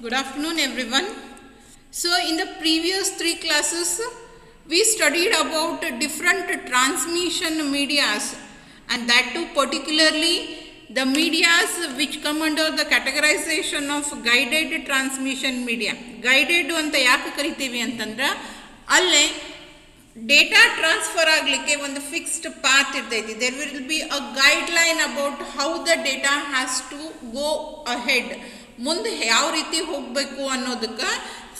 Good afternoon, everyone. So, in the previous three classes, we studied about different transmission medias, and that too particularly the medias which come under the categorization of guided transmission media. Guided ಅಂತ ಯಾಕೆ ಕರಿತೀವಿ ಅಂತಂದ್ರೆ ಅಲ್ಲೇ data transfer ಆಗಲಿಕ್ಕೆ ಒಂದು fixed path ಇರ್ತೈತಿ. There will be a guideline about how the data has to go ahead. ಮುಂದೆ ಯಾವ ರೀತಿ ಹೋಗಬೇಕು ಅನ್ನೋದಕ್ಕೆ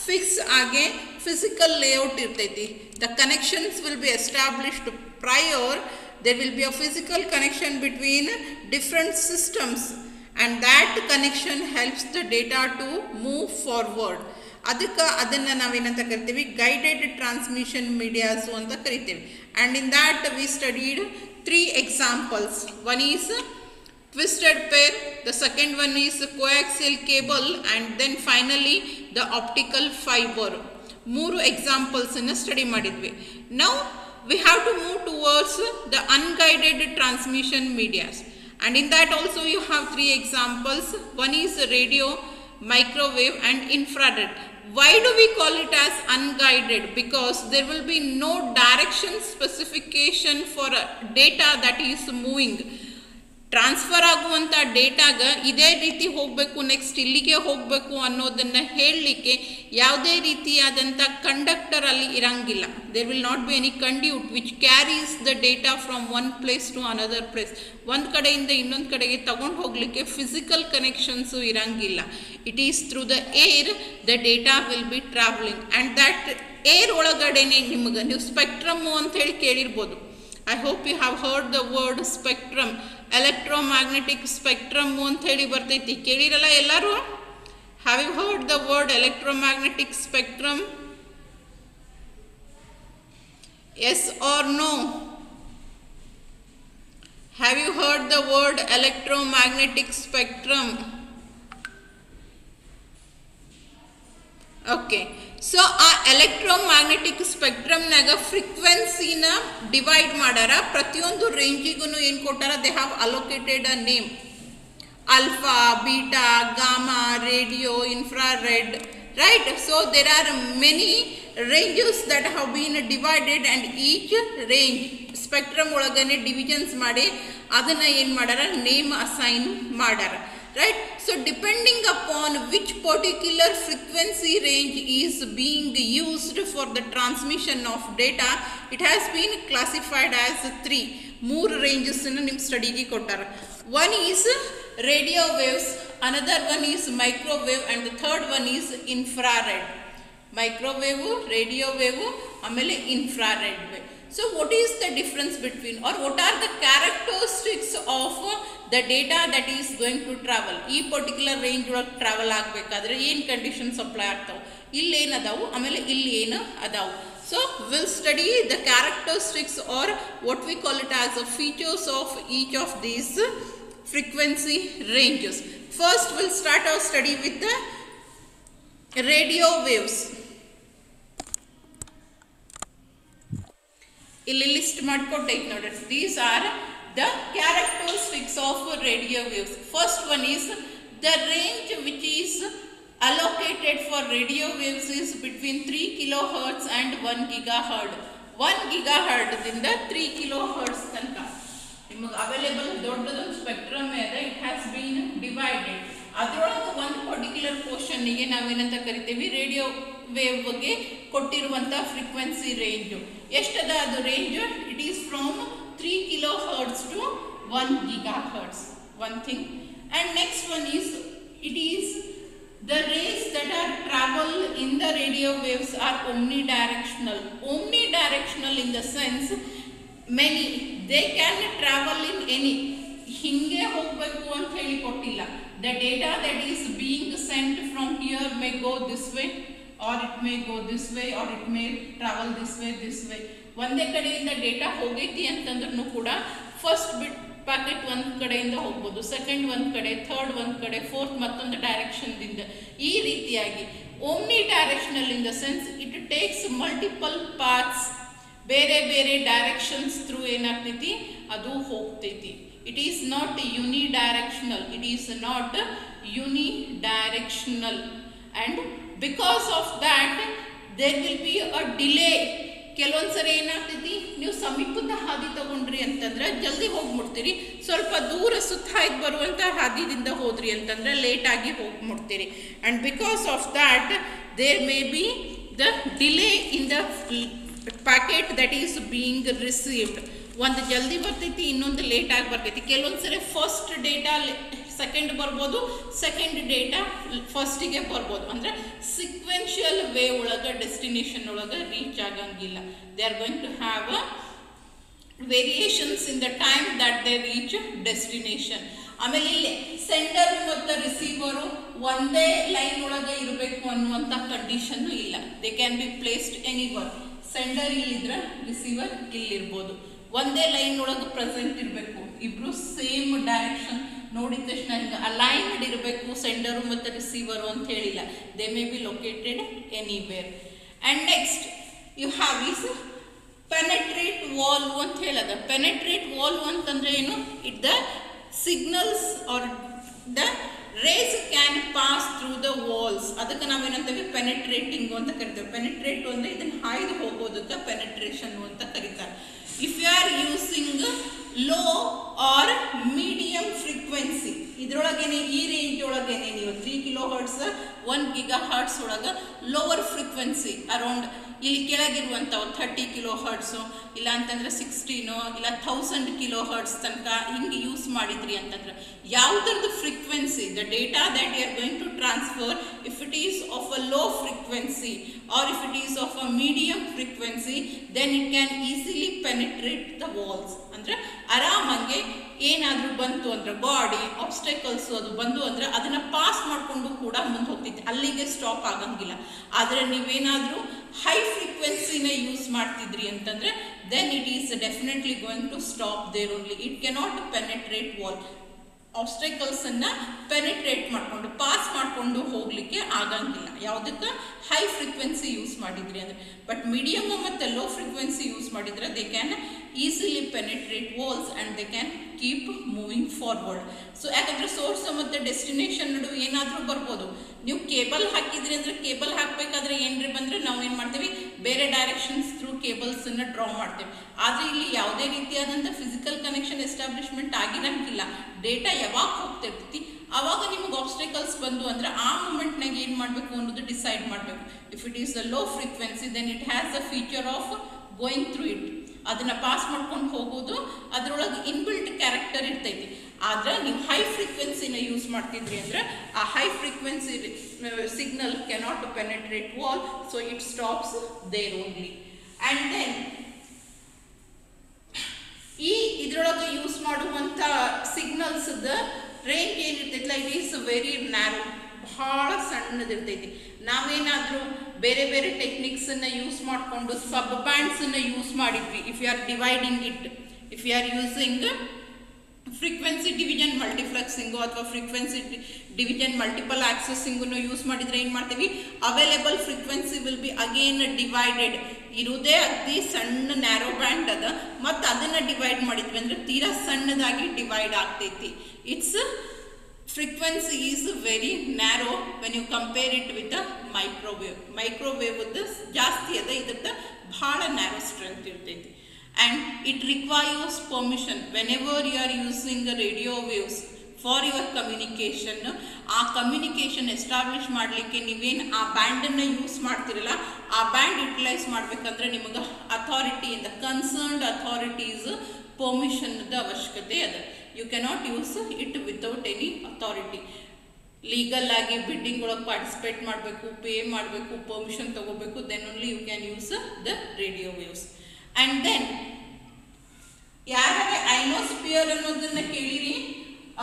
ಫಿಕ್ಸ್ ಆಗಿ ಫಿಸಿಕಲ್ ಲೇಔಟ್ ಇರ್ತೈತಿ. The connections will be established prior. There will be a physical connection between different systems and that connection helps the data to move forward. ಅದಕ್ಕೆ ಅದನ್ನು ನಾವೇನಂತ ಕರಿತೀವಿ, ಗೈಡೆಡ್ ಟ್ರಾನ್ಸ್ಮಿಷನ್ ಮೀಡಿಯಾಸು ಅಂತ ಕರಿತೀವಿ. And in that we studied 3 examples. One is twisted pair, the second one is coaxial cable, and then finally the optical fiber. ಮೂರು examples ಅನ್ನು study ಮಾಡಿದ್ವಿ. Now we have to move towards the unguided transmission medias, and in that also you have 3 examples. One is radio, microwave and infrared. Why do we call it as unguided? Because there will be no direction specification for data that is moving. Transfer ಆಗುವಂಥ ಡೇಟಾಗ ಇದೇ ರೀತಿ ಹೋಗಬೇಕು, next ಇಲ್ಲಿಗೆ ಹೋಗಬೇಕು ಅನ್ನೋದನ್ನು ಹೇಳಲಿಕ್ಕೆ ಯಾವುದೇ ರೀತಿಯಾದಂಥ ಕಂಡಕ್ಟರ್ ಅಲ್ಲಿ ಇರಂಗಿಲ್ಲ. There will not be any conduit which carries the data from one place to another place. ಒಂದು ಕಡೆಯಿಂದ ಇನ್ನೊಂದು ಕಡೆಗೆ ತಗೊಂಡು ಹೋಗಲಿಕ್ಕೆ ಫಿಸಿಕಲ್ ಕನೆಕ್ಷನ್ಸು ಇರಂಗಿಲ್ಲ. It is through the air the data will be travelling, and that air ಒಳಗಡೆನೆ ನಿಮಗೆ ನೀವು ಸ್ಪೆಕ್ಟ್ರಮ್ಮು ಅಂತ ಹೇಳಿ ಕೇಳಿರ್ಬೋದು. I hope you have heard the word spectrum. Electromagnetic spectrum ಅಂತ ಹೇಳಿ ಬರ್ತೈತಿ, ಕೇಳಿರಲ್ಲ ಎಲ್ಲರೂ? Have you heard the word electromagnetic spectrum? Yes or no? Have you heard the word electromagnetic spectrum? Okay. So ಆ ಎಲೆಕ್ಟ್ರೋಮ್ಯಾಗ್ನೆಟಿಕ್ ಸ್ಪೆಕ್ಟ್ರಮ್ನಾಗ ಫ್ರೀಕ್ವೆನ್ಸಿನ ಡಿವೈಡ್ ಮಾಡ್ಯಾರ. ಪ್ರತಿಯೊಂದು ರೇಂಜಿಗೂ ಏನು ಕೊಟ್ಟಾರ, they have allocated a name. Alpha, beta, gamma, radio, infrared, right? So there are many ranges that have been divided, and each range spectrum ಒಳಗನೆ divisions ಮಾಡಿ ಅದನ್ನು ಏನು ಮಾಡ್ಯಾರ, ನೇಮ್ ಅಸೈನ್ ಮಾಡ್ಯಾರ. Right? So depending upon which particular frequency range is being used for the transmission of data, it has been classified as 3. More ranges in nim study gi kottara. One is radio waves, another one is microwave, and the third one is infrared. Microwave, radio wave, amele infrared wave. So what is the difference between, or what are the characteristics of the data that is going to travel? ಈ particular range ಒಳಗೆ travel ಆಗಬೇಕಾದ್ರೆ ಏನು conditions apply ಆಗ್ತಾವೆ, ಇಲ್ಲಿ ಏನು ಅದಾವು, ಆಮೇಲೆ ಇಲ್ಲಿ ಏನು ಅದಾವು. So will study the characteristics are what we call it as a features of each of these frequency ranges. First will start our study with the radio waves. ಇಲ್ಲಿ ಲಿಸ್ಟ್ ಮಾಡಿಕೊಟ್ಟೈತೆ ನೋಡ್ರಿ. These are the characteristics of radio waves. First one is the range which is allocated for radio waves is between 3 kilohertz and 1 gigahertz. 1 gigahertz ದಿಂದ 3 kilohertz ತನಕ ನಿಮಗೆ available ದೊಡ್ಡದೊಂದು spectrum ಇದೆ. It has been divided. ಅದರೊಳಗೆ ಒಂದು particular ಪೋರ್ಷನ್ನಿಗೆ ನಾವೇನಂತ ಕರಿತೀವಿ, radio wave ಬಗ್ಗೆ ಕೊಟ್ಟಿರುವಂಥ ಫ್ರೀಕ್ವೆನ್ಸಿ ರೇಂಜು ಎಷ್ಟದ ಅದು range? It is from 3 kilohertz to 1 gigahertz. One thing. And next one is, it is the rays that are travel in the radio waves are omnidirectional. Omnidirectional in the sense many, they can travel in any. ಹಿಂಗೆ ಹೋಗಬೇಕು ಅಂತ ಹೇಳಿ ಕೊಟ್ಟಿಲ್ಲ. The data that is being sent from here may go this way, or it may go this way, or it may travel this way. ಒಂದೇ ಕಡೆಯಿಂದ data ಹೋಗೈತಿ ಅಂತಂದ್ರೂ ಕೂಡ first bit packet ಒಂದು ಕಡೆಯಿಂದ ಹೋಗ್ಬೋದು, ಸೆಕೆಂಡ್ ಒಂದು ಕಡೆ, ಥರ್ಡ್ ಒಂದು ಕಡೆ, ಫೋರ್ತ್ ಮತ್ತೊಂದು ಡೈರೆಕ್ಷನ್ದಿಂದ. ಈ ರೀತಿಯಾಗಿ Omni directional in the sense it takes multiple paths, ಬೇರೆ ಬೇರೆ ಡೈರೆಕ್ಷನ್ಸ್ ಥ್ರೂ ಏನಾಗ್ತೈತಿ ಅದು ಹೋಗ್ತೈತಿ. It is not unidirectional. It is not unidirectional. and because of that there will be a delay. ಕೆಲವೊಂದ್ಸರಿ ಏನಾಗ್ತೈತಿ, ನೀವು ಸಮೀಪದ ಹಾದಿ ತಗೊಂಡ್ರಿ ಅಂತಂದ್ರೆ ಜಲ್ದಿ ಹೋಗ್ಬಿಡ್ತೀರಿ, ಸ್ವಲ್ಪ ದೂರ ಸುತ್ತಾಯ್ತು ಬರುವಂಥ ಹಾದಿದಿಂದ ಹೋದ್ರಿ ಅಂತಂದ್ರೆ ಲೇಟಾಗಿ ಹೋಗ್ಬಿಡ್ತೀರಿ. And because of that there may be the delay in the packet that is being received. ಒಂದು ಜಲ್ದಿ ಬರ್ತೈತಿ, ಇನ್ನೊಂದು ಲೇಟಾಗಿ ಬರ್ತೈತಿ. ಕೆಲವೊಂದ್ಸರಿ ಫಸ್ಟ್ ಡೇಟಾ ಸೆಕೆಂಡ್ ಬರ್ಬೋದು, ಸೆಕೆಂಡ್ ಡೇಟಾ ಫಸ್ಟಿಗೆ ಬರ್ಬೋದು. ಅಂದರೆ ಸಿಕ್ವೆನ್ಷಿಯಲ್ ವೇ ಒಳಗೆ ಡೆಸ್ಟಿನೇಷನ್ ಒಳಗೆ ರೀಚ್ ಆಗಂಗಿಲ್ಲ. They are going to have a variations in the time that they reach destination. ಆಮೇಲೆ ಇಲ್ಲಿ ಸೆಂಡರ್ ಮತ್ತು ರಿಸೀವರು ಒಂದೇ ಲೈನ್ ಒಳಗೆ ಇರಬೇಕು ಅನ್ನುವಂಥ ಕಂಡೀಷನ್ನು ಇಲ್ಲ. They can be placed anywhere. Sender ಇಲ್ಲಿದ್ರೆ ರಿಸೀವರ್ ಇಲ್ಲಿರ್ಬೋದು. ಒಂದೇ ಲೈನ್ ಒಳಗೆ ಪ್ರೆಸೆಂಟ್ ಇರಬೇಕು, ಇಬ್ರು ಸೇಮ್ ಡೈರೆಕ್ಷನ್ ನೋಡಿದ ತಕ್ಷಣ ಹಿಂಗೆ ಅಲೈನ್ಡ್ ಇರಬೇಕು ಸೆಂಡರು ಮತ್ತು ರಿಸೀವರು ಅಂತ ಹೇಳಿಲ್ಲ. They may be located anywhere. And next you have is penetrate walls ಅಂತ ಹೇಳದ. ಪೆನೆಟ್ರೇಟ್ ವಾಲ್ವ್ ಅಂತಂದ್ರೆ ಏನು? It the signals are the rays can pass through the walls. ಅದಕ್ಕೆ ನಾವೇನಂತೇವೆ ಪೆನೆಟ್ರೇಟಿಂಗ್ ಅಂತ ಕರಿತೇವೆ. ಪೆನೆಟ್ರೇಟ್ ಅಂದರೆ ಇದನ್ನು ಹಾಯ್ದು ಹೋಗೋದಕ್ಕೆ ಪೆನೆಟ್ರೇಷನ್ ಅಂತ ಕರೀತಾರೆ. If you are using low or medium frequency, ಇದರೊಳಗೇನೆ ಈ ರೇಂಜ್ ಒಳಗೇನೆ ನೀವು 3 kHz 1 GHz ಒಳಗೆ ಲೋವರ್ ಫ್ರೀಕ್ವೆನ್ಸಿ ಅರೌಂಡ್ ಇಲ್ಲಿ ಕೆಳಗಿರುವಂಥವು 30 kHz ಇಲ್ಲ ಅಂತಂದ್ರೆ 16 ಇಲ್ಲ 1000 kHz ತನಕ ಹಿಂಗೆ ಯೂಸ್ ಮಾಡಿದ್ರಿ ಅಂತಂದ್ರೆ ಯಾವುದರದ್ದು frequency the data that you are going to transfer, if it is of a low frequency or if it is of a medium frequency then it can easily penetrate the walls. ಅಂದರೆ ಆರಾಮಾಗಿ ಏನಾದರೂ ಬಂತು ಅಂದರೆ ಗಾಡಿ ಆಬ್ಸ್ಟೆಕಲ್ಸು ಅದು ಬಂದು ಅಂದರೆ ಅದನ್ನು ಪಾಸ್ ಮಾಡಿಕೊಂಡು ಕೂಡ ಮುಂದೆ ಹೋಗ್ತೈತಿ, ಅಲ್ಲಿಗೆ ಸ್ಟಾಪ್ ಆಗಂಗಿಲ್ಲ. ಆದರೆ ನೀವೇನಾದರೂ ಹೈ ಫ್ರೀಕ್ವೆನ್ಸಿನ ಯೂಸ್ ಮಾಡ್ತಿದ್ರಿ ಅಂತಂದರೆ then it is definitely going to stop there only. It cannot penetrate wall. ಆಬ್ಸ್ಟೆಕಲ್ಸನ್ನು ಪೆನೆಟ್ರೇಟ್ ಮಾಡಿಕೊಂಡು ಪಾಸ್ ಮಾಡಿಕೊಂಡು ಹೋಗಲಿಕ್ಕೆ ಆಗಂಗಿಲ್ಲ ಯಾವುದಕ್ಕೆ? ಹೈ ಫ್ರೀಕ್ವೆನ್ಸಿ ಯೂಸ್ ಮಾಡಿದ್ರಿ ಅಂದರೆ. ಬಟ್ ಮೀಡಿಯಮ್ ಮತ್ತು ಲೋ ಫ್ರೀಕ್ವೆನ್ಸಿ ಯೂಸ್ ಮಾಡಿದರೆ they can easily penetrate walls and they can keep moving forward. So ಯಾಕಂದರೆ ಸೋರ್ಸ್ ಮತ್ತು ಡೆಸ್ಟಿನೇಷನ್ ನಡುವೆ ಏನಾದರೂ ಬರ್ಬೋದು. ನೀವು ಕೇಬಲ್ ಹಾಕಿದ್ರಿ ಅಂದರೆ ಕೇಬಲ್ ಹಾಕಬೇಕಾದ್ರೆ ಏನ್ರಿ ಬಂದರೆ ನಾವು ಏನು ಮಾಡ್ತೀವಿ, ಬೇರೆ ಡೈರೆಕ್ಷನ್ಸ್ ಥ್ರೂ ಕೇಬಲ್ಸನ್ನು ಡ್ರಾ ಮಾಡ್ತೇವೆ. ಆದರೆ ಇಲ್ಲಿ ಯಾವುದೇ ರೀತಿಯಾದಂಥ ಫಿಸಿಕಲ್ ಕನೆಕ್ಷನ್ ಎಸ್ಟಾಬ್ಲಿಷ್ಮೆಂಟ್ ಆಗಿರಂಗಿಲ್ಲ. ಡೇಟಾ ಯಾವಾಗ ಹೋಗ್ತಿರ್ತೈತಿ ಆವಾಗ ನಿಮಗೆ ಆಬ್ಸ್ಟೆಕಲ್ಸ್ ಬಂದು ಅಂದರೆ ಆ ಮೂಮೆಂಟ್ನಾಗ ಏನು ಮಾಡಬೇಕು ಅನ್ನೋದು ಡಿಸೈಡ್ ಮಾಡಬೇಕು. If it is a low frequency then it has a feature of going through it. ಅದನ್ನು ಪಾಸ್ ಮಾಡ್ಕೊಂಡು ಹೋಗೋದು ಅದರೊಳಗೆ ಇನ್ಬಿಲ್ಟ್ ಕ್ಯಾರೆಕ್ಟರ್ ಇರ್ತೈತಿ. ಆದರೆ ನೀವು ಹೈ ಫ್ರೀಕ್ವೆನ್ಸಿನ ಯೂಸ್ ಮಾಡ್ತಿದ್ರಿ ಅಂದರೆ ಆ high frequency signal cannot penetrate wall, so it stops there only. And then ಈ ಇದರೊಳಗೆ ಯೂಸ್ ಮಾಡುವಂಥ ಸಿಗ್ನಲ್ಸ್ದ ರೇಂಜ್ ಏನಿರ್ತೈತಿಲ್ಲ ಇಟ್ ಈಸ್ ವೆರಿ ನ್ಯಾರೋ, ಭಾಳ ಸಣ್ಣದಿರ್ತೈತಿ. ನಾವೇನಾದರೂ ಬೇರೆ ಬೇರೆ ಟೆಕ್ನಿಕ್ಸನ್ನು ಯೂಸ್ ಮಾಡಿಕೊಂಡು ಸಬ್ ಬ್ಯಾಂಡ್ಸನ್ನು ಯೂಸ್ ಮಾಡಿದ್ವಿ. If you are dividing it, if you are using frequency division multiplexing ಅಥವಾ ಫ್ರೀಕ್ವೆನ್ಸಿ ಡಿವಿಷನ್ ಮಲ್ಟಿಪಲ್ ಆಕ್ಸೆಸಿಂಗನ್ನು ಯೂಸ್ ಮಾಡಿದರೆ ಏನು ಮಾಡ್ತೀವಿ, available frequency will be again divided. ಇರುವುದೇ ಅತಿ ಸಣ್ಣ ನ್ಯಾರೋ ಬ್ಯಾಂಡ್ ಅದ, ಮತ್ತು ಅದನ್ನು ಡಿವೈಡ್ ಮಾಡಿದ್ವಿ ಅಂದರೆ ತೀರಾ ಸಣ್ಣದಾಗಿ ಡಿವೈಡ್ ಆಗ್ತೈತಿ. It's frequency is very narrow when you compare it with the microwave. Microwave ಜಾಸ್ತಿ ಅದ, ಇದಕ್ಕೆ ಭಾಳ ನ್ಯಾರೋ ಸ್ಟ್ರೆಂತ್ ಇರ್ತೈತಿ. And it requires permission whenever you are using the radio waves for your communication. ಆ ಕಮ್ಯುನಿಕೇಷನ್ ಎಸ್ಟಾಬ್ಲಿಷ್ ಮಾಡಲಿಕ್ಕೆ ನೀವೇನು ಆ ಬ್ಯಾಂಡನ್ನು use ಮಾಡ್ತಿರಲ್ಲ ಆ ಬ್ಯಾಂಡ್ ಯುಟಿಲೈಸ್ ಮಾಡಬೇಕಂದ್ರೆ ನಿಮಗೆ ಅಥಾರಿಟಿಯಿಂದ ಕನ್ಸರ್ನ್ಡ್ ಅಥಾರಿಟೀಸ್ ಪರ್ಮಿಷನ್ದ ಅವಶ್ಯಕತೆ ಅದ. You cannot use it without any authority. Legal ಆಗಿ ಬಿಡ್ಡಿಂಗ್ ಒಳಗೆ ಪಾರ್ಟಿಸಿಪೇಟ್ ಮಾಡಬೇಕು, ಪೇ ಮಾಡಬೇಕು, ಪರ್ಮಿಷನ್ ತಗೋಬೇಕು, then only you can use the radio waves. And then ಯಾರೇ ಐನೋಸ್ಪಿಯರ್ ಅನ್ನೋದನ್ನ ಕೇಳಿರಿ.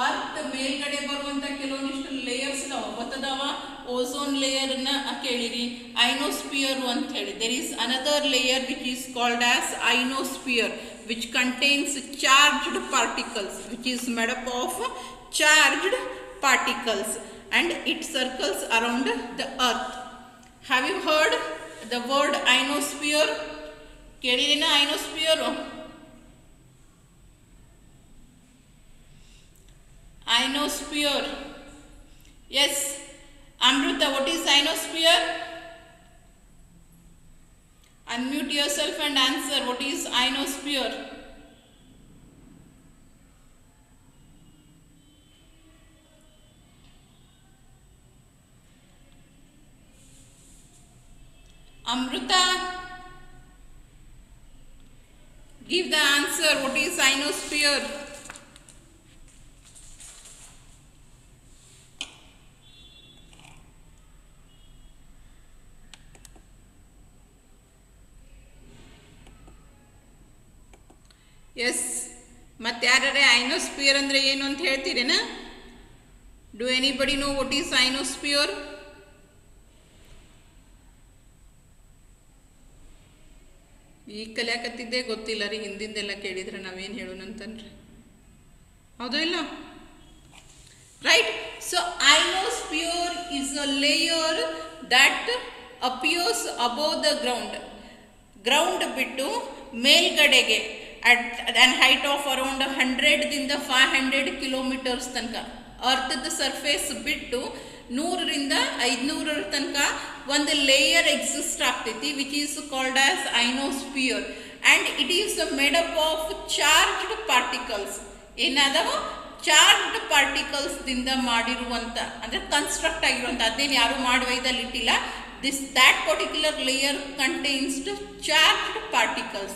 ಅರ್ತ್ ಮೇಲ್ಗಡೆ ಬರುವಂಥ ಕೆಲವೊಂದಿಷ್ಟು ಲೇಯರ್ಸ್ ಇದಾವ, ಗೊತ್ತದಾವ. ಓಝೋನ್ ಲೇಯರ್ನ ಕೇಳಿರಿ, ಐನೋಸ್ಪಿಯರ್ ಅಂತ ಹೇಳಿ. There is another layer which is called as ionosphere which contains charged particles, which is made up of charged particles and it circles around the earth. Have you heard the word ionosphere? Kelidina ionosphere? Ionosphere. Yes, Amrita, what is ionosphere? Unmute yourself and answer. What is ionosphere? Amrita, give the answer. What is ionosphere? Yes, ಮತ್ತೆ ಯಾರೇ ionosphere ಅಂದರೆ ಏನು ಅಂತ ಹೇಳ್ತೀರೇನಾ? Do anybody know what is ionosphere? ಈಗ ಕಲಿಯಾಕತ್ತಿದ್ದೇ ಗೊತ್ತಿಲ್ಲ ರೀ, ಹಿಂದಿಂದೆಲ್ಲ ಕೇಳಿದ್ರೆ ನಾವೇನು ಹೇಳೋಣಂತಂದ್ರೆ, ಹೌದಾ ಇಲ್ಲ? Right. So ionosphere is a layer that appears above the ground. Ground ಬಿಟ್ಟು ಮೇಲ್ಗಡೆಗೆ at an height of around 100 ದಿಂದ 500 ಕಿಲೋಮೀಟರ್ಸ್ ತನಕ ಅರ್ಥದ ಸರ್ಫೇಸ್ ಬಿಟ್ಟು 100 ರಿಂದ 500 ತನಕ ಒಂದು ಲೇಯರ್ ಎಕ್ಸಿಸ್ಟ್ ಆಗ್ತೈತಿ, which is called as ionosphere. And it is made up of charged particles. ಏನಾದವ? ಚಾರ್ಜ್ಡ್ ಪಾರ್ಟಿಕಲ್ಸ್ ದಿಂದ ಮಾಡಿರುವಂಥ, ಅಂದರೆ ಕನ್ಸ್ಟ್ರಕ್ಟ್ ಆಗಿರುವಂಥ, ಅದೇನು ಯಾರು ಮಾಡುವೈದಲ್ಲಿ ಇಟ್ಟಿಲ್ಲ. that particular layer contains charged particles.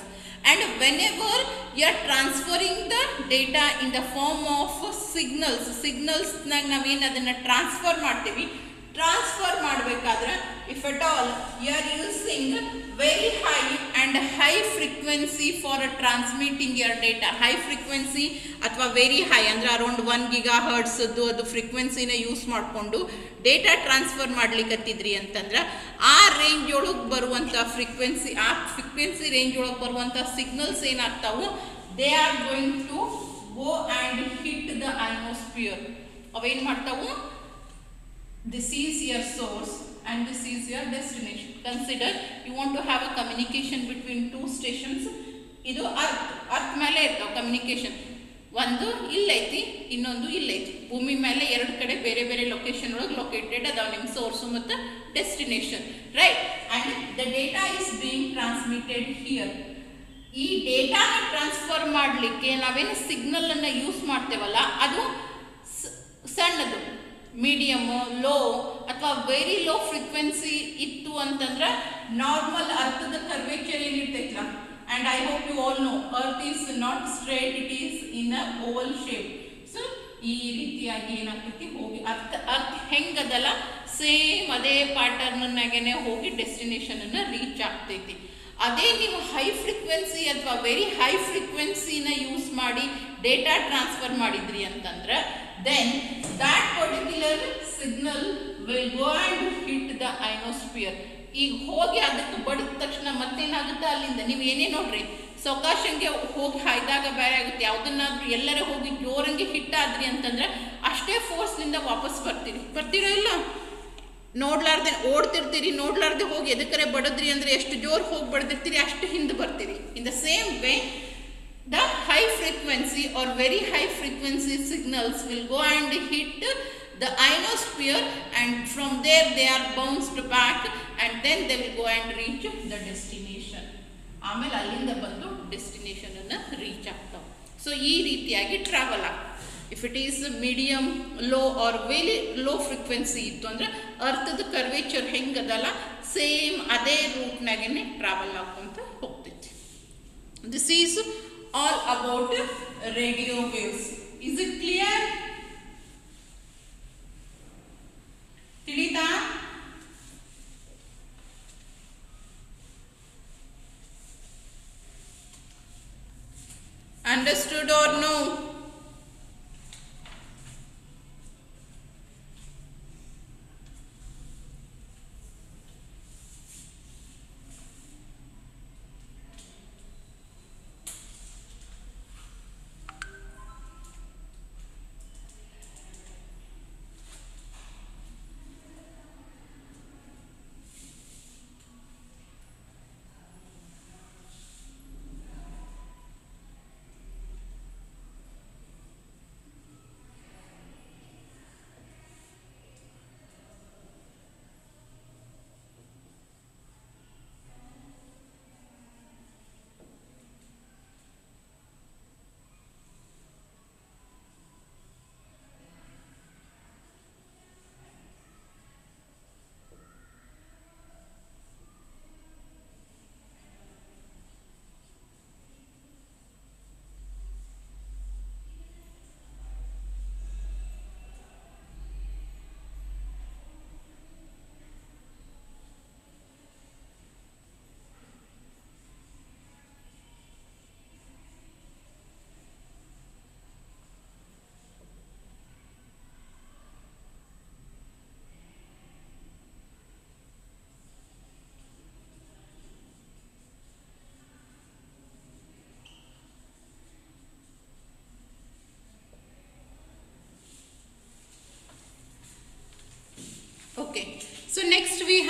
And whenever you are transferring the data in the form of signals ನಾವೇನು ಅದನ್ನು ಟ್ರಾನ್ಸ್ಫರ್ ಮಾಡ್ತೀವಿ. ಟ್ರಾನ್ಸ್ಫರ್ ಮಾಡಬೇಕಾದ್ರೆ if at all you are using very high and high frequency for transmitting your data, high frequency ಅಥವಾ very high ಅಂದರೆ around 1 GHz ಅದು ಫ್ರೀಕ್ವೆನ್ಸಿನ use ಮಾಡಿಕೊಂಡು data transfer ಮಾಡ್ಲಿಕ್ಕತ್ತಿದ್ರಿ ಅಂತಂದ್ರೆ ಆ ರೇಂಜ್ ಒಳಗೆ ಬರುವಂಥ ಫ್ರೀಕ್ವೆನ್ಸಿ ರೇಂಜ್ ಒಳಗೆ ಬರುವಂಥ ಸಿಗ್ನಲ್ಸ್ ಏನಾಗ್ತಾವು, they are going to go and hit the ionosphere. ಅವೇನು ಮಾಡ್ತಾವು? This is your source and this is your destination. Consider you want to have a communication between two stations. ಇದು earth ಮೇಲೆ ಇರ್ತಾವೆ communication. ಒಂದು ಇಲ್ಲೈತಿ, ಇನ್ನೊಂದು ಇಲ್ಲೈತಿ. ಭೂಮಿ ಮೇಲೆ ಎರಡು ಕಡೆ ಬೇರೆ ಬೇರೆ ಲೊಕೇಶನ್ ಒಳಗೆ ಲೊಕೇಟೆಡ್ ಅದಾವ ನಿಮ್ಮ ಸೋರ್ಸು ಮತ್ತು destination, right? And the data is being transmitted here. ಈ ಡೇಟಾನ ಟ್ರಾನ್ಸ್ಫರ್ ಮಾಡಲಿಕ್ಕೆ ನಾವೇನು ಸಿಗ್ನಲನ್ನು ಯೂಸ್ ಮಾಡ್ತೇವಲ್ಲ, ಅದು ಸಣ್ಣದು, ಮೀಡಿಯಮ್, ಲೋ ಅಥವಾ ವೆರಿ ಲೋ ಫ್ರೀಕ್ವೆನ್ಸಿ ಇತ್ತು ಅಂತಂದ್ರೆ ನಾರ್ಮಲ್ ಅರ್ಥದ curvature ಏನಿರ್ತೈತಲ್ಲ, and I hope you all know earth is not straight, it is in a oval shape. So ಈ ರೀತಿಯಾಗಿ ಏನಾಗ್ತೈತಿ, ಹೋಗಿ ಅರ್ಥ ಹೆಂಗದಲ್ಲ ಸೇಮ್ ಅದೇ ಪ್ಯಾಟರ್ನ್ನಾಗೇನೆ ಹೋಗಿ ಡೆಸ್ಟಿನೇಷನನ್ನು ರೀಚ್ ಆಗ್ತೈತಿ. ಅದೇ ನೀವು ಹೈ ಫ್ರೀಕ್ವೆನ್ಸಿ ಅಥವಾ ವೆರಿ ಹೈ ಫ್ರೀಕ್ವೆನ್ಸಿನ ಯೂಸ್ ಮಾಡಿ ಡೇಟಾ ಟ್ರಾನ್ಸ್ಫರ್ ಮಾಡಿದ್ರಿ ಅಂತಂದ್ರೆ then that particular signal will go and hit the ionosphere. ಈಗ ಹೋಗಿ ಅದಕ್ಕೆ ಬಡಿದ ತಕ್ಷಣ ಮತ್ತೇನಾಗುತ್ತೆ, ಅಲ್ಲಿಂದ ನೀವು ಏನೇ ನೋಡ್ರಿ ಸವಕಾಶಂಗೆ ಹೋಗಿ ಹಾಯ್ದಾಗ ಬೇರೆ ಆಗುತ್ತೆ. ಯಾವುದನ್ನಾದ್ರೂ ಎಲ್ಲರ ಹೋಗಿ ಜೋರಂಗೆ ಹಿಟ್ ಆದ್ರಿ ಅಂತಂದ್ರೆ ಅಷ್ಟೇ ಫೋರ್ಸ್ನಿಂದ ವಾಪಸ್ ಬರ್ತೀರಾ ಇಲ್ಲ? ನೋಡ್ಲಾರ್ದೆ ಓಡ್ತಿರ್ತೀರಿ, ನೋಡ್ಲಾರ್ದೆ ಹೋಗಿ ಎದಕ್ಕರೆ ಬಡದ್ರಿ ಅಂದರೆ ಎಷ್ಟು ಜೋರು ಹೋಗಿ ಬಡ್ದಿರ್ತೀರಿ ಅಷ್ಟು ಹಿಂದೆ ಬರ್ತೀರಿ. In the same way the high frequency or very high frequency signals will go and hit the ionosphere, and from there they are bounced back and then they will go and reach the destination. ಆಮೇಲೆ ಅಲ್ಲಿಂದ ಬಂದು destination ಅನ್ನು reach ಆಗ್ತಾವೆ. So ಈ ರೀತಿಯಾಗಿ travel ಆಗ್ತವೆ. If it is medium, low or very low frequency ಇತ್ತು ಅಂದರೆ ಅರ್ಥದ ಕರ್ವೇಚರ್ ಹೆಂಗದಲ್ಲ ಸೇಮ್ ಅದೇ ರೂಟ್ನಾಗೇ ಟ್ರಾವೆಲ್ ಆಗ್ಕೊಂತ ಹೋಗ್ತೈತಿ. This is all about radio waves. Is it clear? Tilita? Understood or no?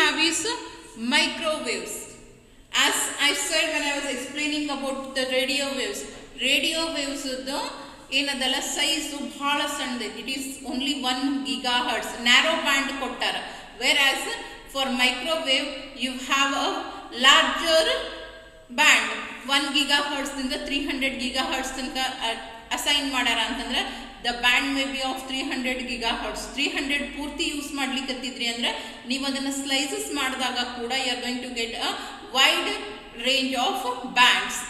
have is microwaves. As I said when I was explaining about the radio waves ಏನದಲ್ಲ size ಬಹಳ ಸಣ್ಣದೈತಿ. It is only 1 GHz narrow band ಕೊಟ್ಟಾರ. Where as for microwave you have a larger band 1 GHz ದಿಂದ 300 GHz ತನಕ assign ಮಾಡ್ಯಾರ. ಅಂತಂದ್ರೆ the band may be of 300 GHz. 300 ಪೂರ್ತಿ use ಮಾಡ್ಲಿಕ್ಕತ್ತಿದ್ರಿ ಅಂದ್ರೆ ನೀವು ಅದನ್ನು ಸ್ಲೈಸಸ್ ಮಾಡಿದಾಗ ಕೂಡ you are going to get a wide range of bands.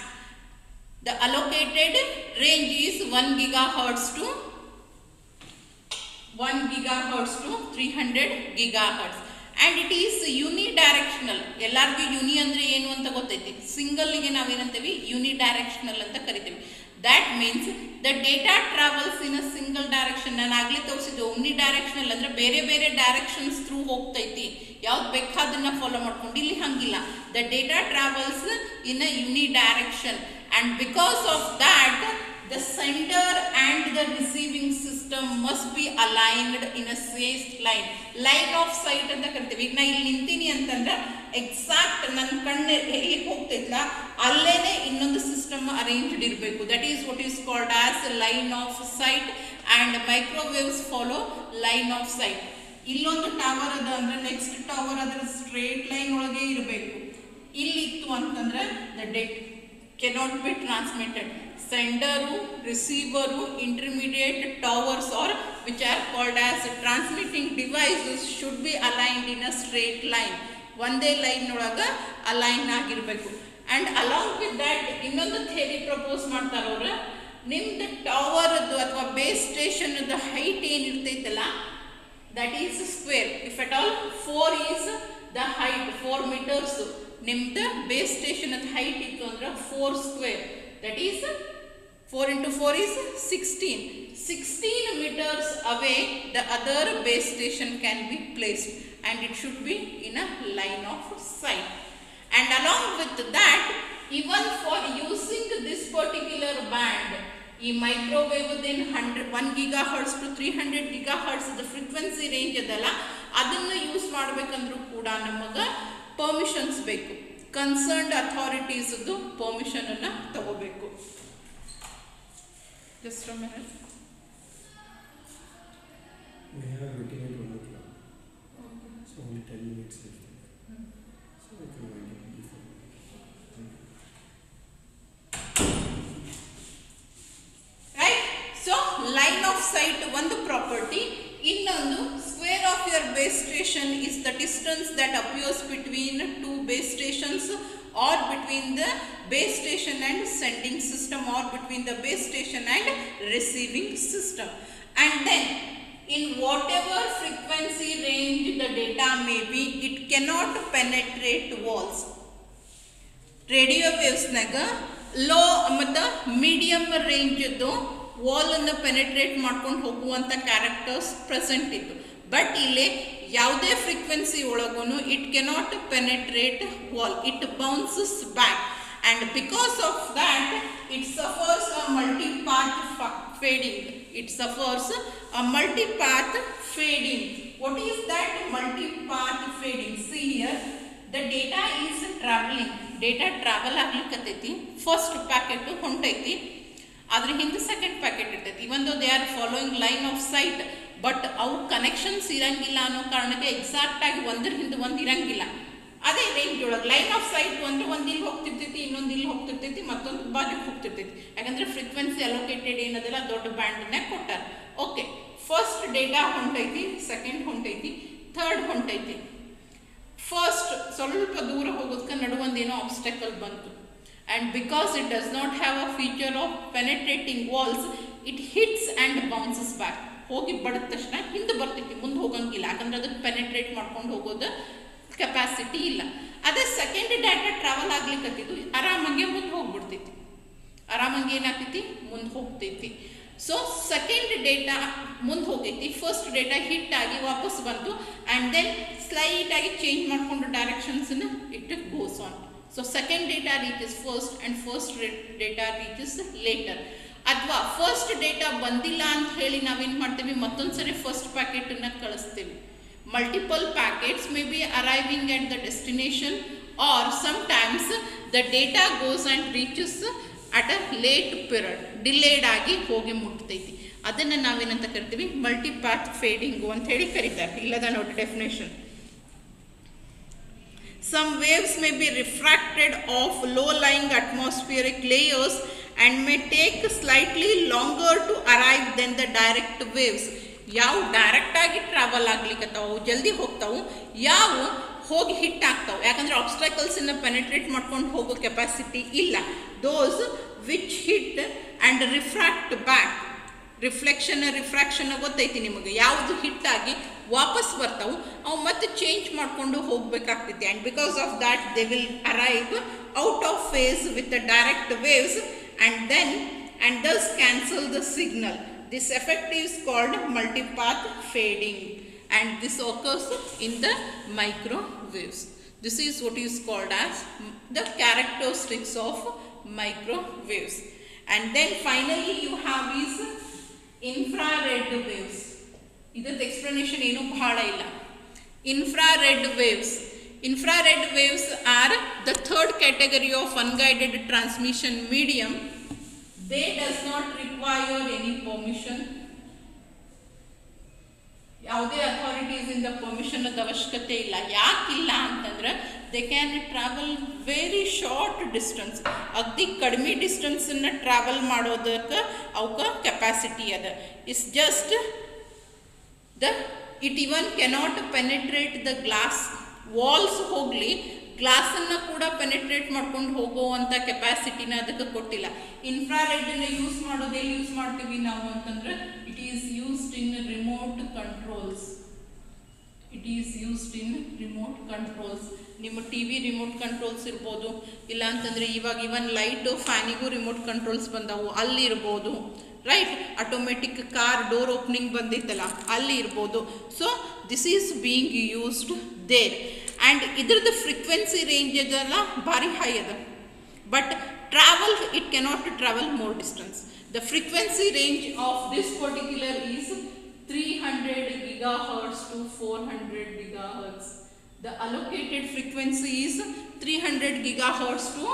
The allocated range is 1 GHz to 300 GHz and it is unidirectional. ಎಲ್ಲರಿಗೂ ಯುನಿ ಅಂದ್ರೆ ಏನು ಅಂತ ಗೊತ್ತೈತಿ. ಸಿಂಗಲ್ ಗೆ ನಾವೇನಂತೀವಿ ಯುನಿಡೈರೆಕ್ಷನಲ್ ಅಂತ ಕರಿತೀವಿ. That means the data travels in a single direction. ನಾನು ಆಗ್ಲೇ ತೋರಿಸಿದ್ದೆ ಒಮ್ನಿ ಡೈರೆಕ್ಷನಲ್ ಅಂದ್ರೆ ಬೇರೆ ಬೇರೆ ಡೈರೆಕ್ಷನ್ಸ್ ಥ್ರೂ ಹೋಗ್ತೈತಿ, ಯಾವ್ದು ಬೇಕಾದನ್ನ ಫಾಲೋ ಮಾಡ್ಕೊಂಡು. ಇಲ್ಲಿ ಹಂಗಿಲ್ಲ, the data travels in a unidirection. And because of that, the sender and the receiving system must be aligned in a straight line. Line of sight ಅಂತ ಕರಿತೀವಿ. ಈಗ ನಾ ಇಲ್ಲಿ ನಿಂತೀನಿ ಅಂತಂದ್ರೆ ಎಕ್ಸಾಕ್ಟ್ ನನ್ನ ಕಣ್ಣು ಎಲ್ಲಿ ಹೋಗ್ತಿಲ್ಲ ಅಲ್ಲೇನೆ ಇನ್ನೊಂದು ಸಿಸ್ಟಮ್ ಅರೇಂಜ್ಡ್ ಇರಬೇಕು. That is what is called as line of site and microwaves follow line of site. ಇಲ್ಲೊಂದು ಟವರ್ ಅದ ಅಂದ್ರೆ ನೆಕ್ಸ್ಟ್ ಟವರ್ ಅದರ ಸ್ಟ್ರೇಟ್ ಲೈನ್ ಒಳಗೆ ಇರಬೇಕು. ಇಲ್ಲಿತ್ತು ಅಂತಂದ್ರೆ the debt cannot be transmitted. Sender, receiver, intermediate towers or which are called as transmitting devices should be aligned in a straight line. ಒಂದೇ line ಒಳಗ align ಆಗಿರಬೇಕು. ಅಂಡ್ ಅಲಾಂಗ್ ವಿತ್ ದಟ್ ಇನ್ನೊಂದು theory propose ಮಾಡ್ತಾರ ಅವ್ರು. ನಿಮ್ದು tower ಅಥವಾ base station height ಏನಿರ್ತೈತಲ್ಲ that is square. If at all 4 is the height, 4 meters ನಿಮ್ದು ಬೇಸ್ ಸ್ಟೇಷನ್ ಅದ ಹೈಟ್ ಇತ್ತು ಅಂದ್ರೆ 4 square. That is 4 into 4 is 16. 16 meters away the other base station can be placed and it should be in a line of sight. And along with that, even for using this particular band, ಈ microwave then 1 GHz to 300 GHz the frequency range ಅದಲ್ಲ, ಅದನ್ನು use ಮಾಡಬೇಕಂದ್ರೂ ಕೂಡ ನಮಗೆ permissions ಬೇಕು. Concerned authorities permission ಅನ್ನ ತಗೋಬೇಕು. Just a minute. We have routine at 1 o'clock. Okay. So only 10 minutes left. So we can wait before. Right? So line of sight one property. Innondu square of your base station is the distance that appears between two base stations or between the base station and sending system or between the base station and receiving system. And then in whatever frequency range the data may be, it cannot penetrate walls. Radio waves naga low ಮತ್ತು medium range wall ಅನ್ನು penetrate ಮಾಡ್ಕೊಂಡು ಹೋಗುವಂಥ characters present ಇತ್ತು. But ಇಲ್ಲಿ ಯಾವುದೇ frequency ಒಳಗೂ it cannot penetrate wall, it bounces back. and because of that it suffers a multipath fading. It suffers a multipath fading. What is that multipath fading? See here, the data is traveling. Data travel ಆಗ್ಲಿಕ್ಕತ್ತೈತಿ. First packet ಹೊಂಟೈತಿ, ಅದ್ರ ಹಿಂದೆ second packet ಇರ್ತೈತಿ. Even though they are following line of sight, but ಅವು connections ಇರಂಗಿಲ್ಲ ಅನ್ನೋ ಕಾರಣಕ್ಕೆ exact ಆಗಿ ಒಂದ್ರ ಹಿಂದೆ ಒಂದು ಇರಂಗಿಲ್ಲ. ಅದೇ ರೇಂಜ್ ಒಳಗೆ ಲೈನ್ ಆಫ್ ಸೈಟ್ ಅಂದ್ರೆ ಒಂದು ಇಲ್ಲಿ ಹೋಗ್ತಿರ್ತೈತಿ, ಇನ್ನೊಂದು ಇಲ್ಲಿ ಹೋಗ್ತಿರ್ತೈತಿ, ಮತ್ತೊಂದು ಬಾಜುಗೆ ಹೋಗ್ತಿರ್ತೈತಿ. ಯಾಕಂದ್ರೆ ಫ್ರೀಕ್ವೆನ್ಸಿ ಅಲೋಕೇಟೆಡ್ ಏನದಲ್ಲ ದೊಡ್ಡ ಬ್ಯಾಂಡ್ನಾಗ ಕೊಟ್ಟಾರ. ಓಕೆ, ಫಸ್ಟ್ ಡೇಟಾ ಹೊಂಟೈತಿ, ಸೆಕೆಂಡ್ ಹೊಂಟೈತಿ, ಥರ್ಡ್ ಹೊಂಟೈತಿ. ಫಸ್ಟ್ ಸ್ವಲ್ಪ ದೂರ ಹೋಗೋದಕ್ಕೆ ನಡುವೊಂದೇನೋ ಆಬ್ಸ್ಟೆಕಲ್ ಬಂತು. And because it does not have a feature of penetrating walls, it hits and bounces back. ಹೋಗಿ ಬಡಿದ ತಕ್ಷಣ ಹಿಂದೆ ಬರ್ತೈತಿ, ಮುಂದೆ ಹೋಗಂಗಿಲ್ಲ. ಯಾಕಂದ್ರೆ ಅದಕ್ಕೆ ಪೆನೆಟ್ರೇಟ್ ಮಾಡ್ಕೊಂಡು ಹೋಗೋದು ಕೆಪಾಸಿಟಿ ಇಲ್ಲ. ಅದೇ ಸೆಕೆಂಡ್ ಡೇಟಾ ಟ್ರಾವೆಲ್ ಆಗ್ಲಿಕ್ಕತ್ತಿದ್ದು ಆರಾಮಾಗೆ ಮುಂದೆ ಹೋಗ್ಬಿಡ್ತೈತಿ. ಆರಾಮಾಗಿ ಏನಾಗ್ತೈತಿ, ಮುಂದೆ ಹೋಗ್ತೈತಿ. ಸೊ ಸೆಕೆಂಡ್ ಡೇಟಾ ಮುಂದೆ ಹೋಗೈತಿ, ಫಸ್ಟ್ ಡೇಟಾ ಹಿಟ್ ಆಗಿ ವಾಪಸ್ ಬಂತು. ಆ್ಯಂಡ್ ದೆನ್ ಸ್ಲೈಟ್ ಆಗಿ ಚೇಂಜ್ ಮಾಡಿಕೊಂಡು ಡೈರೆಕ್ಷನ್ಸನ್ನ it goes on. So second data reaches first and first data reaches later. ಅಥವಾ ಫಸ್ಟ್ ಡೇಟಾ ಬಂದಿಲ್ಲ ಅಂತ ಹೇಳಿ ನಾವೇನು ಮಾಡ್ತೀವಿ, ಮತ್ತೊಂದು ಸರಿ ಫಸ್ಟ್ ಪ್ಯಾಕೆಟನ್ನು ಕಳಿಸ್ತೀವಿ. multiple packets may be arriving at the destination, or sometimes the data goes and reaches at a late period, delayed ಆಗಿ ಹೋಗಿ ಮುಟ್ತೈತಿ. ಅದನ್ನು ನಾವೇನಂತ ಕರಿತೀವಿ ಮಲ್ಟಿಪಾತ್ ಫೇಡಿಂಗು ಅಂತ ಹೇಳಿ ಕರೀತಾರೆ. ಇಲ್ಲದ ನೋಡಿ definition. Some waves may be refracted off low-lying atmospheric layers and may take slightly longer to arrive than the direct waves. ಯಾವ ಡೈರೆಕ್ಟ್ ಆಗಿ ಟ್ರಾವೆಲ್ ಆಗ್ಲಿಕ್ಕತ್ತಾವು, ಜಲ್ದಿ ಹೋಗ್ತಾವು, ಯಾವ ಹೋಗಿ ಹಿಟ್ ಆಗ್ತಾವೆ, ಯಾಕಂದ್ರೆ ಆಬ್ಸ್ಟ್ರಕಲ್ಸನ್ನು ಪೆನೆಟ್ರೇಟ್ ಮಾಡ್ಕೊಂಡು ಹೋಗೋ ಕೆಪಾಸಿಟಿ ಇಲ್ಲ. Those which hit and refract back, refraction ಗೊತ್ತೈತಿ ನಿಮಗೆ, ಯಾವುದು ಹಿಟ್ ಆಗಿ ವಾಪಸ್ ಬರ್ತಾವು ಅವು ಮತ್ತೆ ಚೇಂಜ್ ಮಾಡಿಕೊಂಡು ಹೋಗಬೇಕಾಗ್ತೈತಿ. And because of that they will arrive out of phase with the direct waves and thus cancel the signal. This effect is called multipath fading, and this occurs in the microwaves. This is what is called as the characteristics of microwaves. And then finally you have is infrared waves. Idar explanation enu bhala illa. Infrared waves are the third category of unguided transmission medium. They does not require any permission. ಯಾವುದೇ authorities ಇಂದ permission ಅವಶ್ಯಕತೆ ಇಲ್ಲ. ಯಾಕಿಲ್ಲ ಅಂತಂದ್ರೆ they can travel very short distance, ಅಗದಿ ಕಡಿಮೆ ಡಿಸ್ಟೆನ್ಸನ್ನು travel ಮಾಡೋದಕ್ಕೆ ಅವಕ್ಕೆ ಕೆಪಾಸಿಟಿ ಅದ. It's just it even cannot penetrate the glass walls, ಹೋಗಲಿ ಗ್ಲಾಸನ್ನು ಕೂಡ ಪೆನೆಟ್ರೇಟ್ ಮಾಡ್ಕೊಂಡು ಹೋಗುವಂಥ ಕೆಪಾಸಿಟಿನ ಅದಕ್ಕೆ ಕೊಟ್ಟಿಲ್ಲ. ಇನ್ಫ್ರಾರೆಡ್ನ ಯೂಸ್ ಮಾಡೋದೇ ಯೂಸ್ ಮಾಡ್ತೀವಿ ನಾವು ಅಂತಂದ್ರೆ it is used in remote controls. ನಿಮ್ಮ ಟಿ ವಿ ರಿಮೋಟ್ ಕಂಟ್ರೋಲ್ಸ್ ಇರ್ಬೋದು, ಇಲ್ಲ ಅಂತಂದರೆ ಇವಾಗ ಇವನ್ ಲೈಟು ಫ್ಯಾನಿಗೂ ರಿಮೋಟ್ ಕಂಟ್ರೋಲ್ಸ್ ಬಂದವು, ಅಲ್ಲಿ ಇರ್ಬೋದು, right. Automatic car door opening ಬಂದಿತ್ತಲ್ಲ ಅಲ್ಲಿ ಇರ್ಬೋದು. So this is being used there. And ಇದ್ರದ್ದು ಫ್ರೀಕ್ವೆನ್ಸಿ ರೇಂಜ್ ಅದೆಲ್ಲ ಭಾರಿ ಹೈ ಅದ, but travel it cannot travel more distance. The frequency range of this particular is 300 gigahertz to 400 gigahertz. The allocated frequency is 300 gigahertz to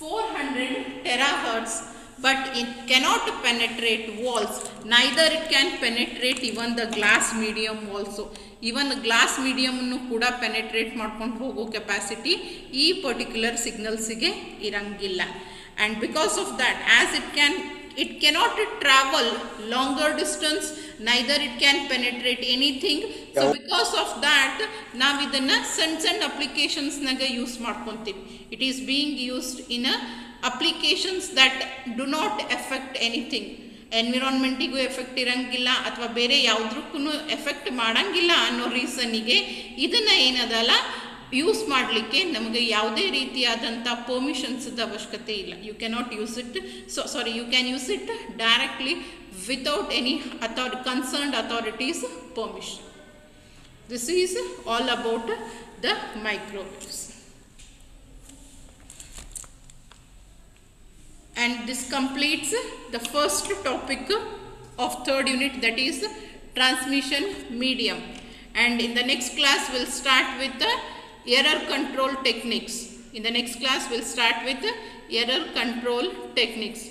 400 terahertz. But it cannot penetrate walls, neither it can penetrate even the glass medium also. Even glass medium nu kuda penetrate ಮಾಡ್ಕೊಂಡು ಹೋಗೋ capacity ಈ particular ಸಿಗ್ನಲ್ಸಿಗೆ ಇರಂಗಿಲ್ಲ. And because of that, as it cannot travel longer distance, neither it can penetrate anything. So because of that ನಾವು ಇದನ್ನ ಸಣ್ಣ applications ನಾಗ use ಮಾಡ್ಕೊಂತೀವಿ. It is being used in a applications that do not affect anything. ಎನ್ವಿರಾನ್ಮೆಂಟಿಗೂ effect ಇರಂಗಿಲ್ಲ ಅಥವಾ ಬೇರೆ ಯಾವುದಕ್ಕೂ ಎಫೆಕ್ಟ್ ಮಾಡಂಗಿಲ್ಲ ಅನ್ನೋ ರೀಸನ್ನಿಗೆ ಇದನ್ನು ಏನದಲ್ಲ ಯೂಸ್ ಮಾಡಲಿಕ್ಕೆ ನಮಗೆ ಯಾವುದೇ ರೀತಿಯಾದಂಥ ಪರ್ಮಿಷನ್ಸ್ದ ಅವಶ್ಯಕತೆ ಇಲ್ಲ. You cannot use it, you can use it directly without any concerned authorities permission. This is all about the microwaves. And this completes the first topic of third unit, that is transmission medium. And in the next class we'll start with the error control techniques. In the next class we'll start with error control techniques.